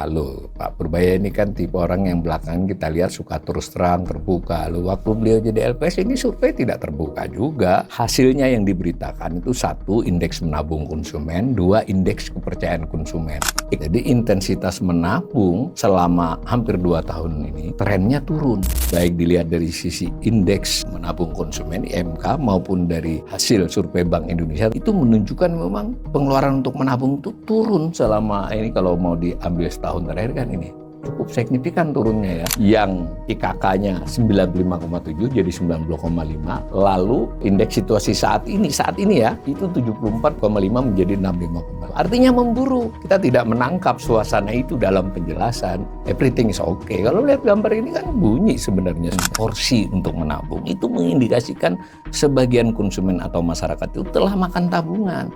Lalu Pak Purbaya ini kan tipe orang yang belakangan kita lihat suka terus terang, terbuka. Lalu waktu beliau jadi LPS ini survei tidak terbuka juga. Hasilnya yang diberitakan itu satu, indeks menabung konsumen, dua, indeks kepercayaan konsumen. Jadi intensitas menabung selama hampir 2 tahun ini trennya turun. Baik dilihat dari sisi indeks menabung konsumen IMK maupun dari hasil survei Bank Indonesia itu menunjukkan memang pengeluaran untuk menabung itu turun selama ini. Kalau mau diambil setahun terakhir kan ini cukup signifikan turunnya ya. Yang IKK-nya 95,7 jadi 90,5. Lalu indeks situasi saat ini ya itu 74,5 menjadi 65,5. Artinya memburuk. Kita tidak menangkap suasana itu dalam penjelasan. Everything is okay. Kalau lihat gambar ini kan bunyi sebenarnya porsi untuk menabung. Itu mengindikasikan sebagian konsumen atau masyarakat itu telah makan tabungan.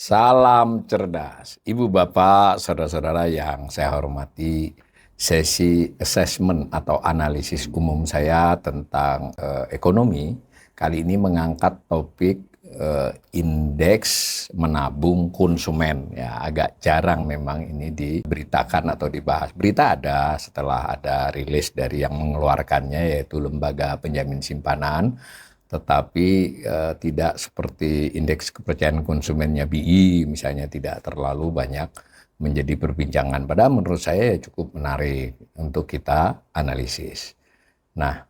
Salam cerdas, Ibu Bapak, saudara-saudara yang saya hormati. Sesi assessment atau analisis umum saya tentang ekonomi kali ini mengangkat topik indeks menabung konsumen. Ya, agak jarang memang ini diberitakan atau dibahas. Berita ada setelah ada rilis dari yang mengeluarkannya, yaitu Lembaga Penjamin Simpanan. Tetapi tidak seperti indeks kepercayaan konsumennya BI misalnya, tidak terlalu banyak menjadi perbincangan. Padahal menurut saya cukup menarik untuk kita analisis. Nah,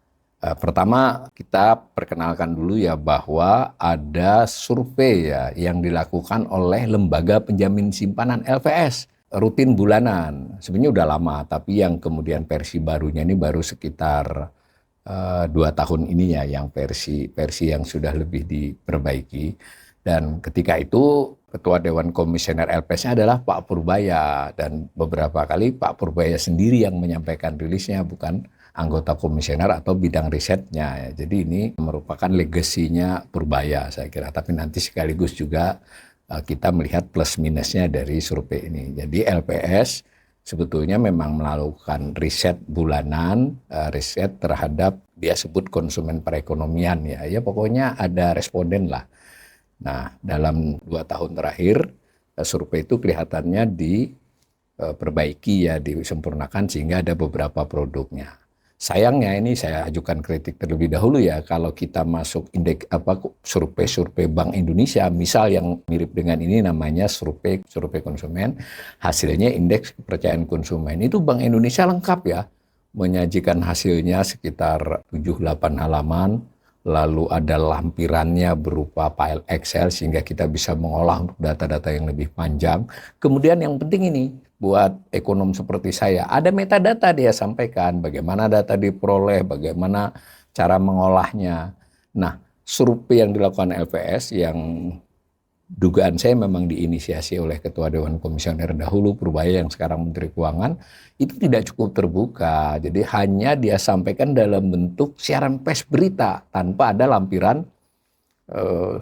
pertama kita perkenalkan dulu ya bahwa ada survei ya yang dilakukan oleh Lembaga Penjamin Simpanan LPS, rutin bulanan. Sebenarnya udah lama, tapi yang kemudian versi barunya ini baru sekitar 2 tahun ini ya, yang versi yang sudah lebih diperbaiki. Dan ketika itu Ketua Dewan Komisioner LPS-nya adalah Pak Purbaya, dan beberapa kali Pak Purbaya sendiri yang menyampaikan rilisnya, bukan anggota komisioner atau bidang risetnya. Jadi ini merupakan legasinya Purbaya saya kira, tapi nanti sekaligus juga kita melihat plus minusnya dari survei ini. Jadi LPS sebetulnya memang melakukan riset bulanan, riset terhadap dia sebut konsumen perekonomian ya pokoknya ada responden lah. Nah, dalam 2 tahun terakhir survei itu kelihatannya diperbaiki ya, disempurnakan sehingga ada beberapa produknya. Sayangnya ini saya ajukan kritik terlebih dahulu ya, kalau kita masuk indeks survei Bank Indonesia, misal yang mirip dengan ini namanya survei konsumen, hasilnya indeks kepercayaan konsumen. Itu Bank Indonesia lengkap ya, menyajikan hasilnya sekitar 7-8 halaman. Lalu ada lampirannya berupa file Excel sehingga kita bisa mengolah untuk data-data yang lebih panjang. Kemudian yang penting ini, buat ekonom seperti saya, ada metadata dia sampaikan, bagaimana data diperoleh, bagaimana cara mengolahnya. Nah, survei yang dilakukan LPS yang dugaan saya memang diinisiasi oleh Ketua Dewan Komisioner dahulu Purbaya yang sekarang Menteri Keuangan, itu tidak cukup terbuka. Jadi hanya dia sampaikan dalam bentuk siaran pers berita tanpa ada lampiran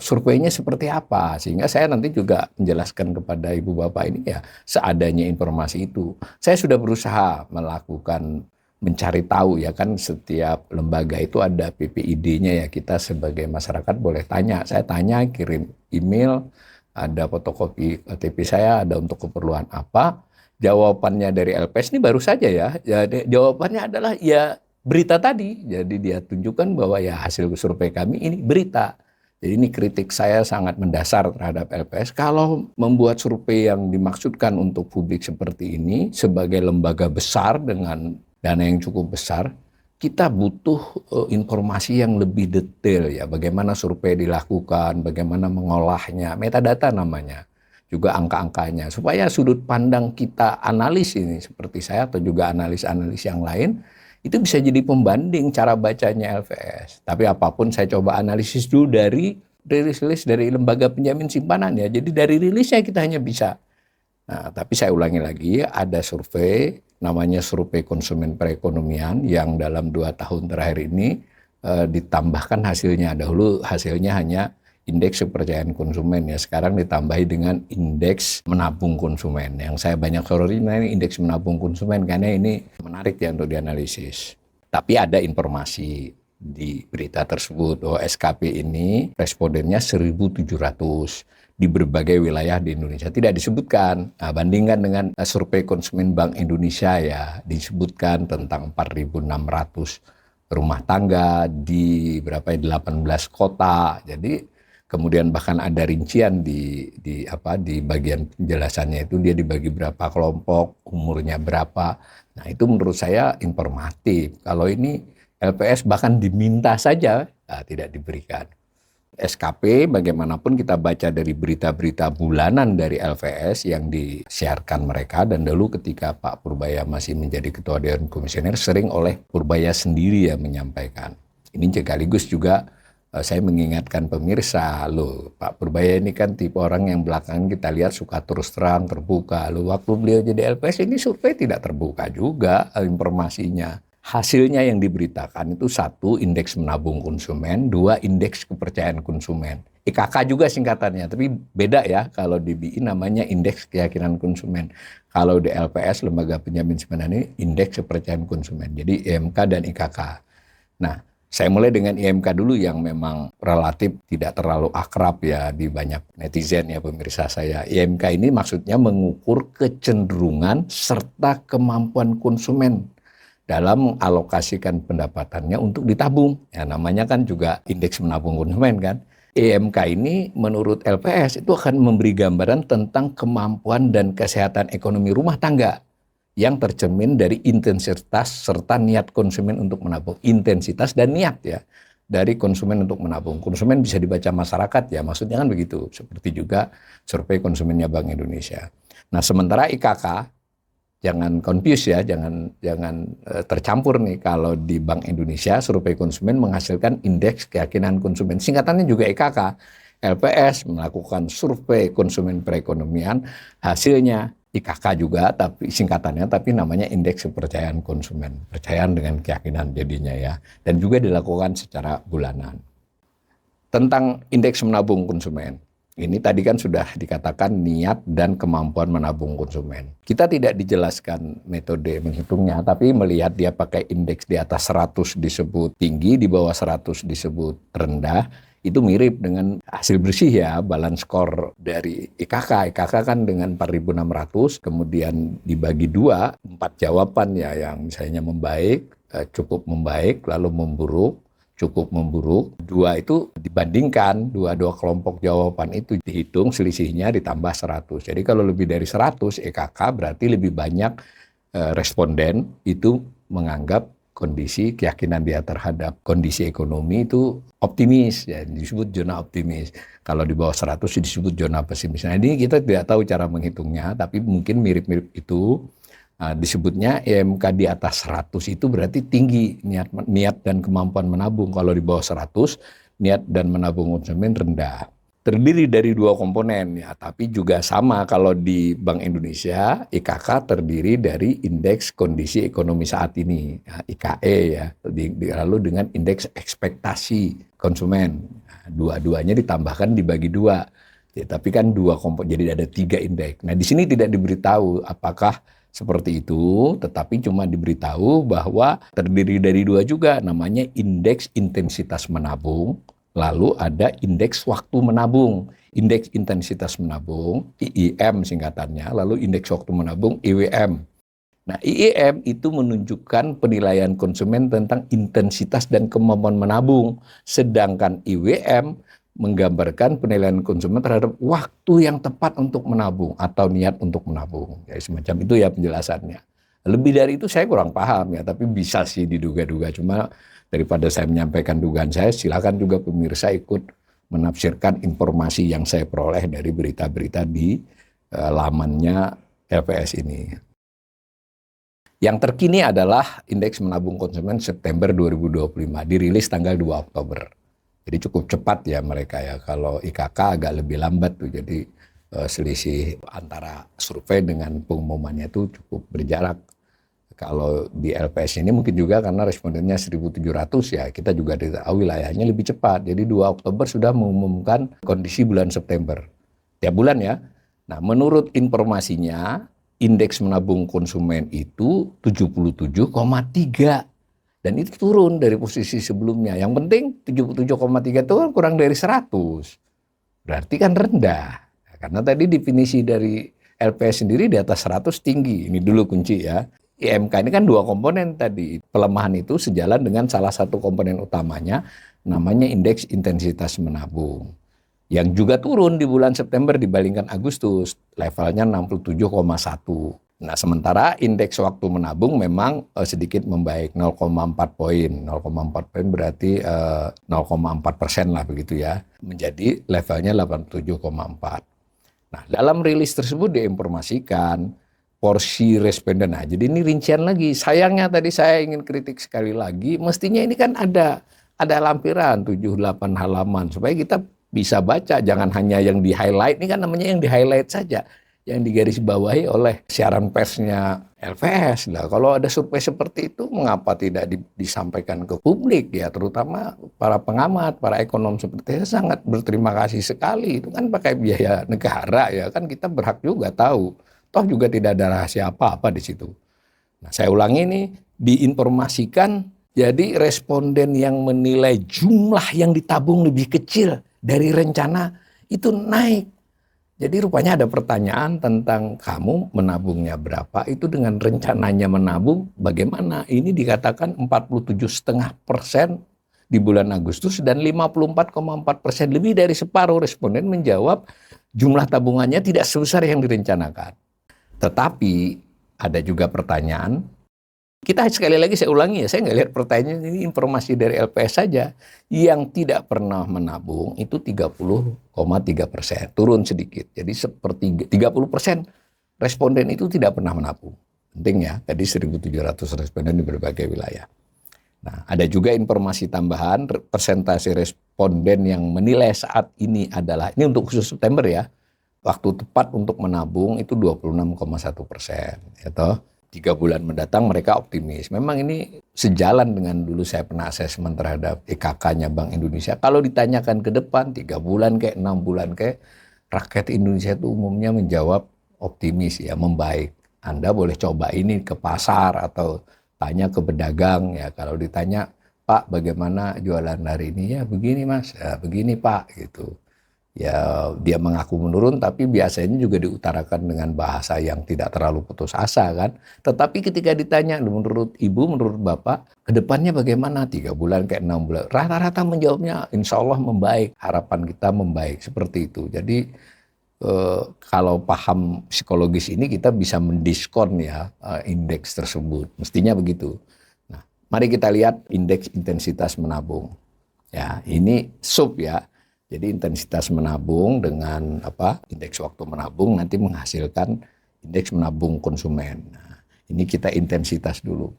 surveinya seperti apa. Sehingga saya nanti juga menjelaskan kepada Ibu Bapak ini ya seadanya informasi itu. Saya sudah berusaha melakukan mencari tahu ya, kan setiap lembaga itu ada PPID-nya ya, kita sebagai masyarakat boleh tanya. Saya tanya, kirim email, ada fotokopi KTP saya, ada untuk keperluan apa. Jawabannya dari LPS ini baru saja ya, jawabannya adalah ya berita tadi. Jadi dia tunjukkan bahwa ya hasil survei kami ini berita. Jadi ini kritik saya sangat mendasar terhadap LPS. Kalau membuat survei yang dimaksudkan untuk publik seperti ini, sebagai lembaga besar dengan dana yang cukup besar, kita butuh informasi yang lebih detail ya, bagaimana survei dilakukan, bagaimana mengolahnya, metadata namanya, juga angka-angkanya, supaya sudut pandang kita analis ini seperti saya atau juga analis-analis yang lain itu bisa jadi pembanding cara bacanya LPS. Tapi apapun saya coba analisis dulu dari rilis dari Lembaga Penjamin Simpanan ya. Jadi dari rilisnya kita hanya bisa. Nah, tapi saya ulangi lagi, ada survei namanya survei konsumen perekonomian yang dalam 2 tahun terakhir ini ditambahkan hasilnya. Dahulu hasilnya hanya indeks kepercayaan konsumen ya, sekarang ditambahi dengan indeks menabung konsumen. Yang saya banyak soroti ini indeks menabung konsumen karena ini menarik ya untuk dianalisis. Tapi ada informasi di berita tersebut bahwa SKP ini respondennya 1.700 di berbagai wilayah di Indonesia. Tidak disebutkan. Nah, bandingkan dengan survei konsumen Bank Indonesia ya, disebutkan tentang 4.600 rumah tangga di 18 kota. Jadi kemudian bahkan ada rincian di bagian penjelasannya itu dia dibagi berapa kelompok, umurnya berapa. Nah, itu menurut saya informatif. Kalau ini LPS bahkan diminta saja, tidak diberikan. SKP bagaimanapun kita baca dari berita-berita bulanan dari LPS yang disiarkan mereka, dan dulu ketika Pak Purbaya masih menjadi Ketua Dewan Komisioner sering oleh Purbaya sendiri yang menyampaikan. Ini sekaligus juga saya mengingatkan pemirsa, loh Pak Purbaya ini kan tipe orang yang belakangan kita lihat suka terus terang, terbuka. Loh waktu beliau jadi LPS ini survei tidak terbuka juga informasinya. Hasilnya yang diberitakan itu 1, indeks menabung konsumen, 2, indeks kepercayaan konsumen. IKK juga singkatannya, tapi beda ya, kalau di BI namanya indeks keyakinan konsumen. Kalau di LPS, Lembaga Penjamin Simpanan ini indeks kepercayaan konsumen. Jadi IMK dan IKK. Nah, saya mulai dengan IMK dulu yang memang relatif tidak terlalu akrab ya di banyak netizen ya pemirsa saya. IMK ini maksudnya mengukur kecenderungan serta kemampuan konsumen dalam mengalokasikan pendapatannya untuk ditabung. Ya, namanya kan juga indeks menabung konsumen kan. IMK ini menurut LPS itu akan memberi gambaran tentang kemampuan dan kesehatan ekonomi rumah tangga yang tercermin dari intensitas serta niat konsumen untuk menabung. Intensitas dan niat ya dari konsumen untuk menabung. Konsumen bisa dibaca masyarakat ya, maksudnya kan begitu. Seperti juga survei konsumennya Bank Indonesia. Nah, sementara IKK jangan confuse ya, jangan tercampur nih. Kalau di Bank Indonesia survei konsumen menghasilkan indeks keyakinan konsumen. Singkatannya juga IKK. LPS melakukan survei konsumen perekonomian, hasilnya IKK juga, tapi singkatannya tapi namanya indeks kepercayaan konsumen. Percayaan dengan keyakinan jadinya ya. Dan juga dilakukan secara bulanan. Tentang indeks menabung konsumen. Ini tadi kan sudah dikatakan niat dan kemampuan menabung konsumen. Kita tidak dijelaskan metode menghitungnya, tapi melihat dia pakai indeks di atas 100 disebut tinggi, di bawah 100 disebut rendah, itu mirip dengan hasil bersih ya, balance score dari IKK. IKK kan dengan 4.600, kemudian dibagi 2, 4 jawaban ya, yang misalnya membaik, cukup membaik, lalu memburuk, cukup memburuk. 2 itu dibandingkan, dua kelompok jawaban itu dihitung selisihnya ditambah 100. Jadi kalau lebih dari 100 EKK berarti lebih banyak responden itu menganggap kondisi keyakinan dia terhadap kondisi ekonomi itu optimis, ya disebut zona optimis. Kalau di bawah 100 disebut zona pesimis. Nah, ini kita tidak tahu cara menghitungnya, tapi mungkin mirip-mirip itu. Disebutnya IMK di atas 100 itu berarti tinggi niat dan kemampuan menabung. Kalau di bawah 100 niat dan menabung konsumen rendah. Terdiri dari 2 komponen ya, tapi juga sama kalau di Bank Indonesia IKK terdiri dari indeks kondisi ekonomi saat ini ya, IKE ya, lalu dengan indeks ekspektasi konsumen. Nah, dua-duanya ditambahkan dibagi 2. Ya, tapi kan 2 komponen, jadi ada 3 indeks. Nah, di sini tidak diberitahu apakah seperti itu, tetapi cuma diberitahu bahwa terdiri dari 2 juga, namanya indeks intensitas menabung, lalu ada indeks waktu menabung. Indeks intensitas menabung, IIM singkatannya, lalu indeks waktu menabung, IWM. Nah, IIM itu menunjukkan penilaian konsumen tentang intensitas dan kemampuan menabung, sedangkan IWM menggambarkan penilaian konsumen terhadap waktu yang tepat untuk menabung atau niat untuk menabung. Ya, semacam itu ya penjelasannya. Lebih dari itu saya kurang paham ya, tapi bisa sih diduga-duga. Cuma daripada saya menyampaikan dugaan saya, silakan juga pemirsa ikut menafsirkan informasi yang saya peroleh dari berita-berita di lamannya LPS ini. Yang terkini adalah indeks menabung konsumen September 2025, dirilis tanggal 2 Oktober. Jadi cukup cepat ya mereka ya. Kalau IKK agak lebih lambat tuh. Jadi selisih antara survei dengan pengumumannya itu cukup berjarak. Kalau di LPS ini mungkin juga karena respondennya 1.700 ya. Kita juga tahu wilayahnya lebih cepat. Jadi 2 Oktober sudah mengumumkan kondisi bulan September. Tiap bulan ya. Nah, menurut informasinya indeks menabung konsumen itu 77,3. Dan itu turun dari posisi sebelumnya. Yang penting 77,3 itu kan kurang dari 100. Berarti kan rendah. Karena tadi definisi dari LPS sendiri di atas 100 tinggi. Ini dulu kunci ya. IMK ini kan dua komponen tadi. Pelemahan itu sejalan dengan salah satu komponen utamanya, namanya indeks intensitas menabung. Yang juga turun di bulan September dibandingkan Agustus. Levelnya 67,1. Nah, sementara indeks waktu menabung memang sedikit membaik 0,4 poin. 0,4 poin berarti 0,4% lah begitu ya. Menjadi levelnya 87,4. Nah, dalam rilis tersebut diinformasikan porsi responden. Nah, jadi ini rincian lagi. Sayangnya tadi saya ingin kritik sekali lagi, mestinya ini kan ada lampiran 7-8 halaman supaya kita bisa baca, jangan hanya yang di-highlight. Ini kan namanya yang di-highlight saja, yang digarisbawahi oleh siaran persnya LPS. Nah, kalau ada survei seperti itu, mengapa tidak disampaikan ke publik ya, terutama para pengamat, para ekonom seperti saya sangat berterima kasih sekali. Itu kan pakai biaya negara ya, kan kita berhak juga tahu. Toh juga tidak ada rahasia apa-apa di situ. Nah, saya ulangi nih, diinformasikan, jadi responden yang menilai jumlah yang ditabung lebih kecil dari rencana itu naik. Jadi rupanya ada pertanyaan tentang kamu menabungnya berapa, itu dengan rencananya menabung bagaimana. Ini dikatakan 47,5% di bulan Agustus dan 54,4%, lebih dari separuh responden menjawab jumlah tabungannya tidak sebesar yang direncanakan. Tetapi ada juga pertanyaan, kita sekali lagi saya ulangi ya, saya nggak lihat pertanyaan ini, informasi dari LPS saja. Yang tidak pernah menabung itu 30,3%, turun sedikit. Jadi seperti 30% responden itu tidak pernah menabung. Penting ya, tadi 1.700 responden di berbagai wilayah. Nah, ada juga informasi tambahan, persentase responden yang menilai saat ini adalah, ini untuk khusus September ya, waktu tepat untuk menabung itu 26,1%. Ya toh? 3 bulan mendatang mereka optimis. Memang ini sejalan dengan dulu saya pernah asesmen terhadap EKK-nya Bank Indonesia. Kalau ditanyakan ke depan, 3 bulan kayak 6 bulan kayak, rakyat Indonesia itu umumnya menjawab optimis ya, membaik. Anda boleh coba ini ke pasar atau tanya ke pedagang ya. Kalau ditanya, Pak bagaimana jualan hari ini? Ya begini Mas, ya, begini Pak gitu. Ya dia mengaku menurun, tapi biasanya juga diutarakan dengan bahasa yang tidak terlalu putus asa kan. Tetapi ketika ditanya menurut Ibu, menurut Bapak, ke depannya bagaimana? 3 bulan kayak 6 bulan. Rata-rata menjawabnya insya Allah membaik, harapan kita membaik, seperti itu. Jadi kalau paham psikologis ini kita bisa mendiskon ya indeks tersebut. Mestinya begitu. Nah, mari kita lihat indeks intensitas menabung. Ya, ini sub ya. Jadi intensitas menabung dengan indeks waktu menabung nanti menghasilkan indeks menabung konsumen. Nah, ini kita intensitas dulu.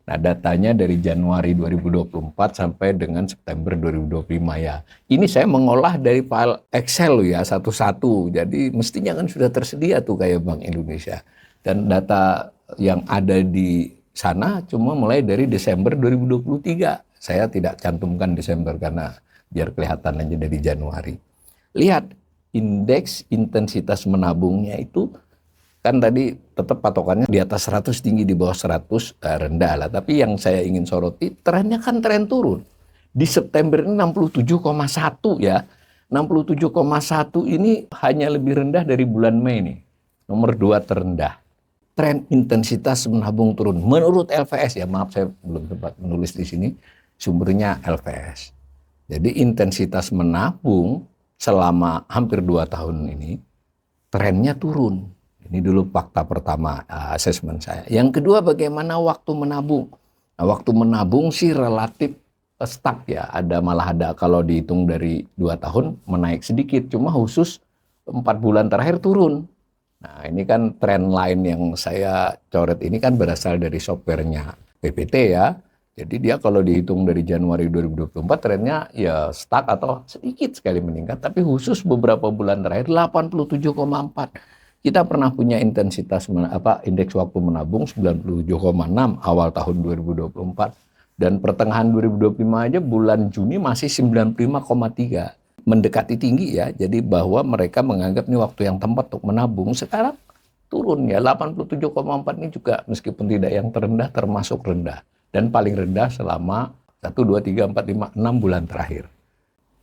Nah, datanya dari Januari 2024 sampai dengan September 2025 ya. Ini saya mengolah dari file Excel ya, satu-satu. Jadi mestinya kan sudah tersedia tuh kayak Bank Indonesia. Dan data yang ada di sana cuma mulai dari Desember 2023. Saya tidak cantumkan Desember karena biar kelihatan aja dari Januari. Lihat, indeks intensitas menabungnya itu kan tadi tetap patokannya di atas 100 tinggi, di bawah 100 rendah lah. Tapi yang saya ingin soroti, trennya kan tren turun. Di September ini 67,1 ya. 67,1 ini hanya lebih rendah dari bulan Mei nih. Nomor 2 terendah. Tren intensitas menabung turun. Menurut LPS ya, maaf saya belum sempat menulis di sini, sumbernya LPS. Jadi intensitas menabung selama hampir 2 tahun ini trennya turun. Ini dulu fakta pertama asesmen saya. Yang kedua bagaimana waktu menabung. Nah, waktu menabung sih relatif stuck ya. Malah ada kalau dihitung dari 2 tahun menaik sedikit. Cuma khusus 4 bulan terakhir turun. Nah ini kan tren lain yang saya coret ini kan berasal dari softwarenya PPT ya. Jadi dia kalau dihitung dari Januari 2024 trennya ya stuck atau sedikit sekali meningkat. Tapi khusus beberapa bulan terakhir 87,4. Kita pernah punya intensitas indeks waktu menabung 97,6 awal tahun 2024. Dan pertengahan 2025 aja bulan Juni masih 95,3. Mendekati tinggi ya. Jadi bahwa mereka menganggap ini waktu yang tepat untuk menabung. Sekarang turun ya 87,4 ini juga meskipun tidak yang terendah termasuk rendah. dan paling rendah selama 1, 2, 3, 4, 5, 6 bulan terakhir.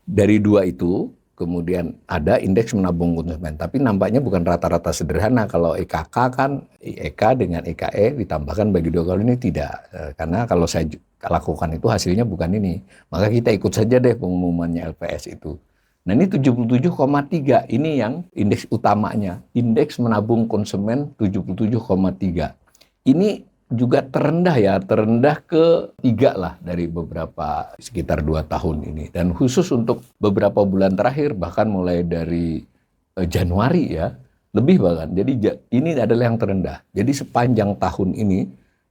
Dari dua itu, kemudian ada indeks menabung konsumen. Tapi nampaknya bukan rata-rata sederhana. Kalau EKK kan, IEK dengan EKE ditambahkan bagi dua, kalau ini tidak. Karena kalau saya lakukan itu hasilnya bukan ini. Maka kita ikut saja deh pengumumannya LPS itu. Nah ini 77,3, ini yang indeks utamanya. Indeks menabung konsumen 77,3. Ini juga terendah ya, terendah ketiga lah dari beberapa sekitar 2 tahun ini. Dan khusus untuk beberapa bulan terakhir, bahkan mulai dari Januari ya, lebih bahkan. Jadi ini adalah yang terendah. Jadi sepanjang tahun ini,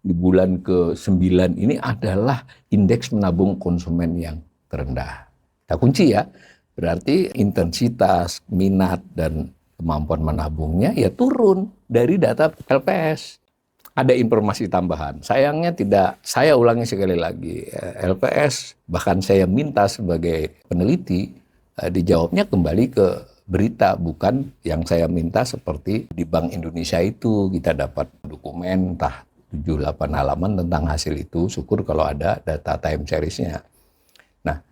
di bulan ke-9 ini adalah indeks menabung konsumen yang terendah. Kita kunci ya, berarti intensitas, minat, dan kemampuan menabungnya ya turun dari data LPS. Ada informasi tambahan. Sayangnya tidak, saya ulangi sekali lagi, LPS bahkan saya minta sebagai peneliti dijawabnya kembali ke berita, bukan yang saya minta seperti di Bank Indonesia itu kita dapat dokumen entah 7-8 halaman tentang hasil itu. Syukur kalau ada data time series-nya. Nah,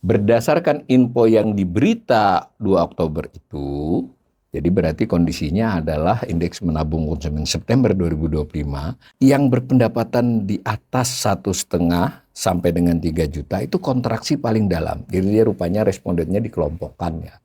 berdasarkan info yang di berita 2 Oktober itu, jadi berarti kondisinya adalah indeks menabung konsumen September 2025 yang berpendapatan di atas 1,5 sampai dengan 3 juta itu kontraksi paling dalam. Jadi dia rupanya respondennya dikelompokkan ya.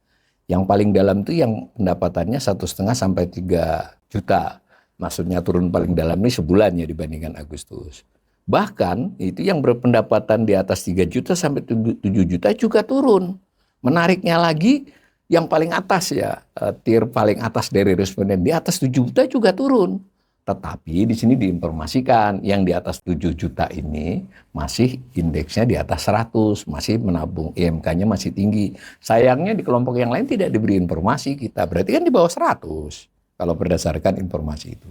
Yang paling dalam itu yang pendapatannya 1,5 sampai 3 juta. Maksudnya turun paling dalam ini sebulan ya dibandingkan Agustus. Bahkan itu yang berpendapatan di atas 3 juta sampai 7 juta juga turun. Menariknya lagi, yang paling atas ya, tier paling atas dari responden di atas 7 juta juga turun. Tetapi di sini diinformasikan yang di atas 7 juta ini masih indeksnya di atas 100, masih menabung, IMK-nya masih tinggi. Sayangnya di kelompok yang lain tidak diberi informasi kita, berarti kan di bawah 100 kalau berdasarkan informasi itu.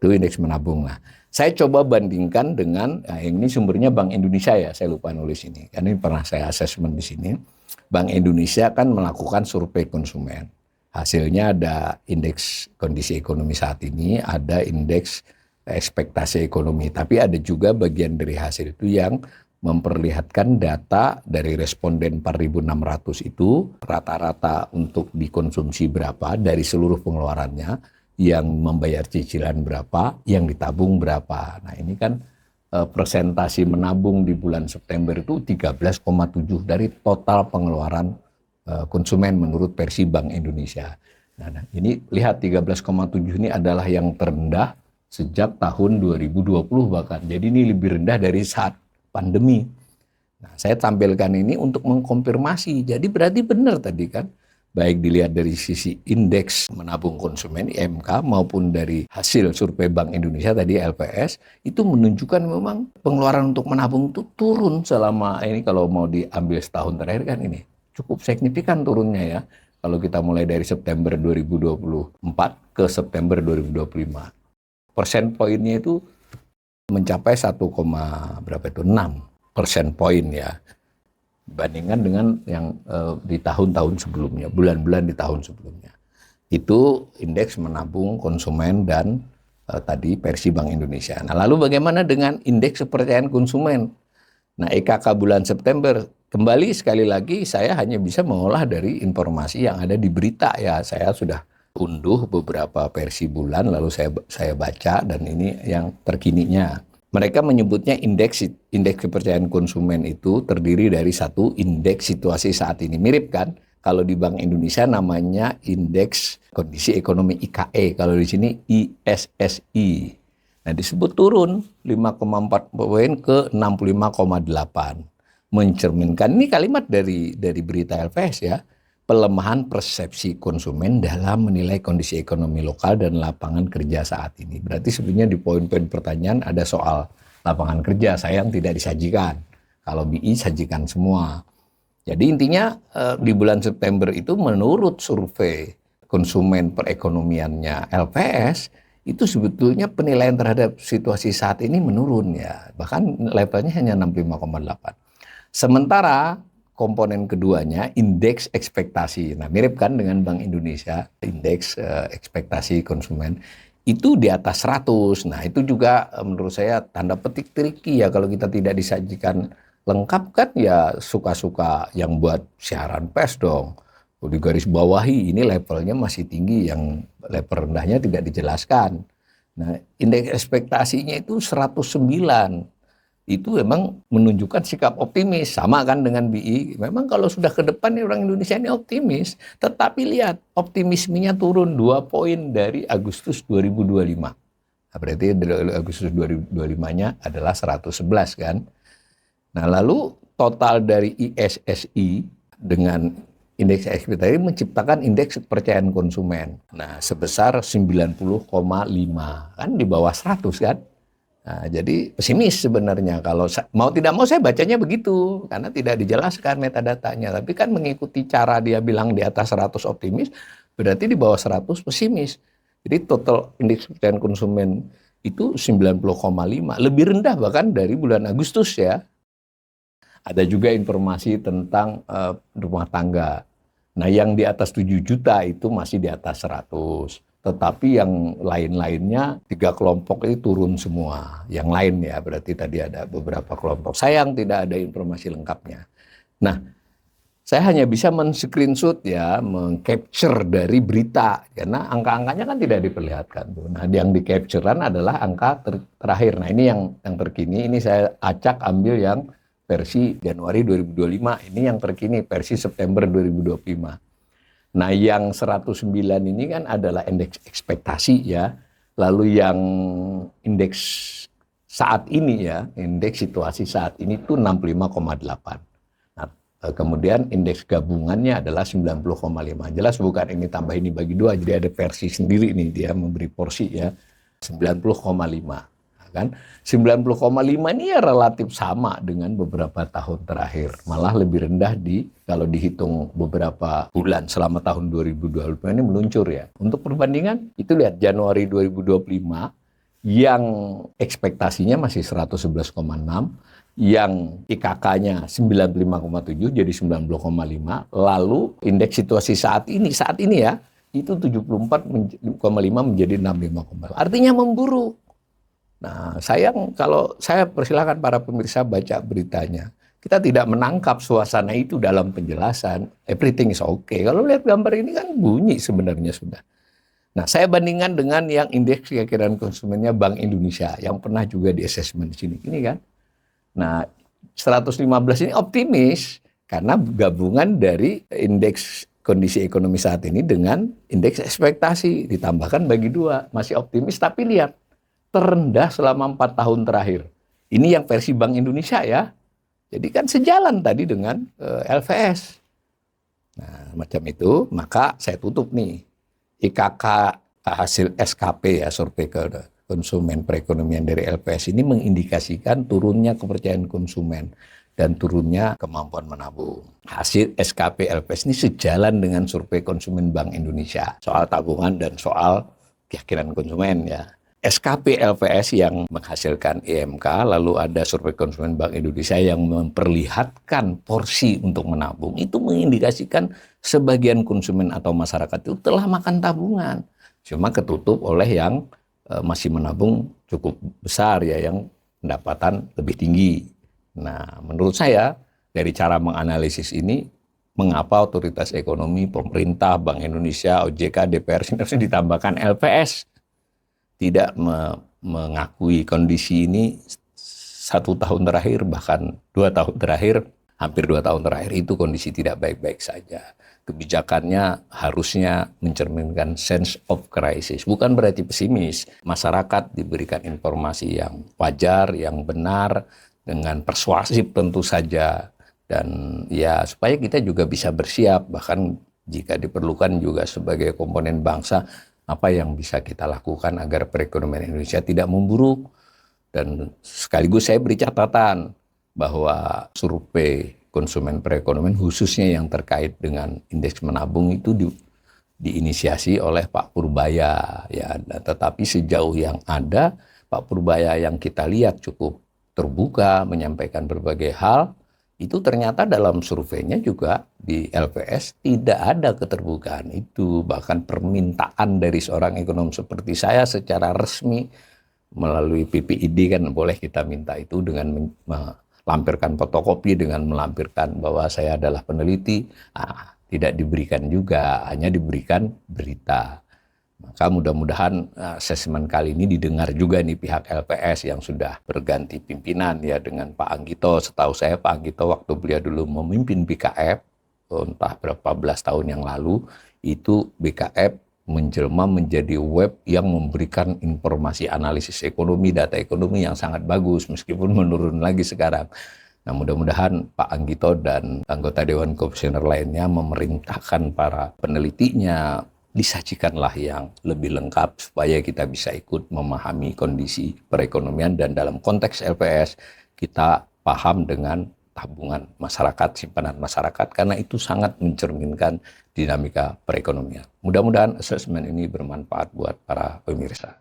Itu indeks menabung. Nah, saya coba bandingkan dengan, ini sumbernya Bank Indonesia ya, saya lupa nulis ini. Karena ini pernah saya asesmen di sini. Bank Indonesia kan melakukan survei konsumen. Hasilnya ada indeks kondisi ekonomi saat ini, ada indeks ekspektasi ekonomi. Tapi ada juga bagian dari hasil itu yang memperlihatkan data dari responden 4.600 itu, rata-rata untuk dikonsumsi berapa dari seluruh pengeluarannya, yang membayar cicilan berapa, yang ditabung berapa. Nah ini kan presentasi menabung di bulan September itu 13,7 dari total pengeluaran konsumen menurut versi Bank Indonesia. Nah, ini lihat 13,7 ini adalah yang terendah sejak tahun 2020 bahkan. Jadi ini lebih rendah dari saat pandemi. Nah, saya tampilkan ini untuk mengkonfirmasi. Jadi berarti benar tadi kan. Baik dilihat dari sisi indeks menabung konsumen IMK maupun dari hasil survei Bank Indonesia tadi LPS itu menunjukkan memang pengeluaran untuk menabung itu turun selama ini, kalau mau diambil setahun terakhir kan ini cukup signifikan turunnya ya. Kalau kita mulai dari September 2024 ke September 2025. Persen poinnya itu mencapai 1,6 persen poin ya. Dibandingkan dengan yang di tahun-tahun sebelumnya, bulan-bulan di tahun sebelumnya. Itu indeks menabung konsumen dan tadi versi Bank Indonesia. Nah, lalu bagaimana dengan indeks kepercayaan konsumen? Nah, EKK bulan September, kembali sekali lagi saya hanya bisa mengolah dari informasi yang ada di berita ya. Saya sudah unduh beberapa versi bulan, lalu saya baca dan ini yang terkininya. Mereka menyebutnya indeks kepercayaan konsumen itu terdiri dari satu indeks situasi saat ini. Mirip kan? Kalau di Bank Indonesia namanya indeks kondisi ekonomi IKE. Kalau di sini ISSI. Nah disebut turun 5,4 poin ke 65,8. Mencerminkan, ini kalimat dari berita LPS ya. Pelemahan persepsi konsumen dalam menilai kondisi ekonomi lokal dan lapangan kerja saat ini. Berarti sebenarnya di poin-poin pertanyaan ada soal lapangan kerja, sayang tidak disajikan. Kalau BI sajikan semua. Jadi intinya di bulan September itu menurut survei konsumen perekonomiannya LPS, itu sebetulnya penilaian terhadap situasi saat ini menurun ya. Bahkan levelnya hanya 65,8. Sementara komponen keduanya, indeks ekspektasi. Nah, mirip kan dengan Bank Indonesia, indeks ekspektasi konsumen. itu di atas 100. Nah, itu juga menurut saya tanda petik tricky ya, kalau kita tidak disajikan lengkap kan ya suka-suka yang buat siaran pers dong. Di garis bawahi ini levelnya masih tinggi, yang level rendahnya tidak dijelaskan. Nah, indeks ekspektasinya itu 109. Itu memang menunjukkan sikap optimis. Sama kan dengan BI. Memang kalau sudah ke depan nih orang Indonesia ini optimis. Tetapi lihat, optimismenya turun 2 poin dari Agustus 2025. Nah, berarti dari Agustus 2025-nya adalah 111 kan. Nah, lalu total dari ISSI dengan indeks ekspektasi menciptakan indeks kepercayaan konsumen. Nah, sebesar 90,5. Kan di bawah 100 kan. Nah, jadi pesimis sebenarnya, kalau mau tidak mau saya bacanya begitu, karena tidak dijelaskan metadatanya. Tapi kan mengikuti cara dia bilang di atas 100 optimis, berarti di bawah 100 pesimis. Jadi total indeks kepercayaan konsumen itu 90,5, lebih rendah bahkan dari bulan Agustus ya. Ada juga informasi tentang rumah tangga. Nah, yang di atas 7 juta itu masih di atas 100. Tetapi yang lain-lainnya 3 kelompok itu turun semua. Yang lain ya, berarti tadi ada beberapa kelompok. Sayang tidak ada informasi lengkapnya. Nah, saya hanya bisa men-screenshot ya, meng-capture dari berita. Karena angka-angkanya kan tidak diperlihatkan. Nah, yang di-capturean adalah angka terakhir. Nah, ini yang terkini. Ini saya acak ambil yang versi Januari 2025. Ini yang terkini versi September 2025. Nah, yang 109 ini kan adalah indeks ekspektasi ya. Lalu yang indeks saat ini ya, indeks situasi saat ini itu 65,8. Nah, kemudian indeks gabungannya adalah 90,5. Jelas bukan ini tambah ini bagi 2, jadi ada versi sendiri nih, dia memberi porsi ya. 90,5. Kan 90,5 ini ya relatif sama dengan beberapa tahun terakhir, malah lebih rendah kalau dihitung beberapa bulan selama tahun 2025 ini meluncur ya. Untuk perbandingan itu lihat Januari 2025 yang ekspektasinya masih 111,6, yang IKK-nya 95,7 jadi 90,5, lalu indeks situasi saat ini ya itu 74,5 menjadi 65,5. Artinya memburuk. Nah, sayang kalau saya persilakan para pemirsa baca beritanya. Kita tidak menangkap suasana itu dalam penjelasan. Everything is okay. Kalau lihat gambar ini kan bunyi sebenarnya sudah. Nah, saya bandingkan dengan yang indeks keyakinan konsumennya Bank Indonesia yang pernah juga di assessment di sini. Ini kan. Nah, 115 ini optimis karena gabungan dari indeks kondisi ekonomi saat ini dengan indeks ekspektasi ditambahkan bagi 2. Masih optimis, tapi lihat terendah selama 4 tahun terakhir. Ini yang versi Bank Indonesia ya. Jadi kan sejalan tadi dengan LVS. Nah, macam itu, maka saya tutup nih. IKK hasil SKP ya, survei ke konsumen perekonomian dari LVS ini mengindikasikan turunnya kepercayaan konsumen dan turunnya kemampuan menabung. Hasil SKP LVS ini sejalan dengan survei konsumen Bank Indonesia soal tabungan dan soal keyakinan konsumen ya. SKP LVS yang menghasilkan IMK, lalu ada survei konsumen Bank Indonesia yang memperlihatkan porsi untuk menabung, itu mengindikasikan sebagian konsumen atau masyarakat itu telah makan tabungan. Cuma ketutup oleh yang masih menabung cukup besar ya, yang pendapatan lebih tinggi. Nah, menurut saya dari cara menganalisis ini, mengapa otoritas ekonomi, pemerintah, Bank Indonesia, OJK, DPR harusnya ditambahkan LPS tidak mengakui kondisi ini 1 tahun terakhir, bahkan 2 tahun terakhir, hampir 2 tahun terakhir itu kondisi tidak baik-baik saja. Kebijakannya harusnya mencerminkan sense of crisis. Bukan berarti pesimis. Masyarakat diberikan informasi yang wajar, yang benar, dengan persuasif tentu saja. Dan ya supaya kita juga bisa bersiap, bahkan jika diperlukan juga sebagai komponen bangsa, apa yang bisa kita lakukan agar perekonomian Indonesia tidak memburuk. Dan sekaligus saya beri catatan bahwa survei konsumen perekonomian khususnya yang terkait dengan indeks menabung itu diinisiasi oleh Pak Purbaya ya. Tetapi sejauh yang ada, Pak Purbaya yang kita lihat cukup terbuka menyampaikan berbagai hal, Itu ternyata dalam surveinya juga di LPS tidak ada keterbukaan itu. Bahkan permintaan dari seorang ekonom seperti saya secara resmi melalui PPID kan boleh kita minta itu dengan melampirkan fotokopi, dengan melampirkan bahwa saya adalah peneliti, tidak diberikan juga, hanya diberikan berita. Maka mudah-mudahan asesmen kali ini didengar juga nih pihak LPS yang sudah berganti pimpinan ya dengan Pak Anggito. Setahu saya Pak Anggito waktu beliau dulu memimpin BKF, entah berapa belas tahun yang lalu, itu BKF menjelma menjadi web yang memberikan informasi analisis ekonomi, data ekonomi yang sangat bagus meskipun menurun lagi sekarang. Nah, mudah-mudahan Pak Anggito dan anggota Dewan Komisioner lainnya memerintahkan para penelitinya, disajikanlah yang lebih lengkap supaya kita bisa ikut memahami kondisi perekonomian dan dalam konteks LPS kita paham dengan tabungan masyarakat, simpanan masyarakat karena itu sangat mencerminkan dinamika perekonomian. Mudah-mudahan asesmen ini bermanfaat buat para pemirsa.